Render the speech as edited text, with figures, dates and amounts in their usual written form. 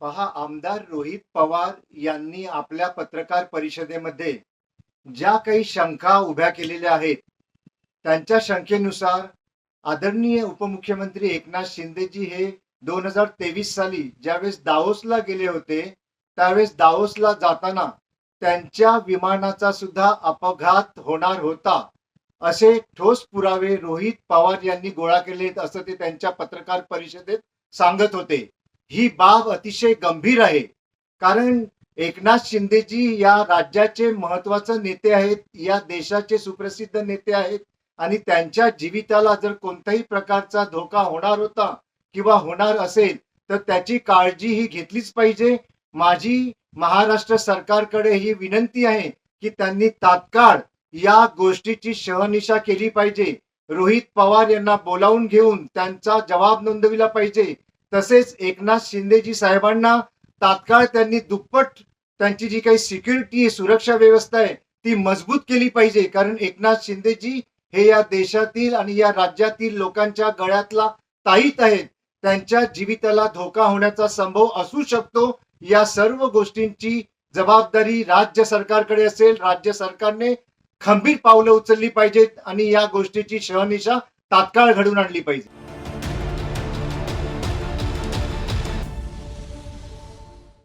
पहा, आमदार रोहित पवार यांनी आपल्या पत्रकार परिषदेमध्ये ज्या काही शंका उभ्या केलेल्या आहेत, त्यांच्या शंकेनुसार आदरणीय उपमुख्यमंत्री एकनाथ शिंदेजी हे 2023 साली ज्यावेळेस दाओसला गेले होते, त्यावेळेस दाओसला जाताना त्यांच्या विमानाचा सुद्धा अपघात होणार होता, असे ठोस पुरावे रोहित पवार यांनी गोळा केले, असं ते त्यांच्या पत्रकार परिषदेत सांगत होते. ही बाब अतिशय गंभीर आहे, कारण एकनाथ शिंदेजी या राज्याचे महत्वाचे नेते आहेत, या देशाचे सुप्रसिद्ध नेते आहेत आणि त्यांच्या जीविताला जर कोणत्याही प्रकारचा धोका होणार होता किंवा होणार असेल तर त्याची काळजी ही घेतलीच पाहिजे. माझी महाराष्ट्र सरकारकडे ही विनंती आहे की त्यांनी तात्काळ या गोष्टीची शहानिशा केली पाहिजे. रोहित पवार यांना बोलावून घेऊन त्यांचा जबाब नोंदविला पाहिजे. तसेच एकनाथ शिंदेजी साहेबांना तात्काळ त्यांनी दुप्पट त्यांची जी काही सिक्युरिटी सुरक्षा व्यवस्था आहे ती मजबूत केली पाहिजे, कारण एकनाथ शिंदेजी हे या देशातील आणि या राज्यातील लोकांच्या गळ्यातला ताईत आहेत. त्यांच्या जीविताला धोका होण्याचा संभव असू शकतो. या सर्व गोष्टींची जबाबदारी राज्य सरकारकडे असेल. राज्य सरकारने खंबीर पावलं उचलली पाहिजेत आणि या गोष्टीची शहानिशा तात्काळ घडून आणली पाहिजे.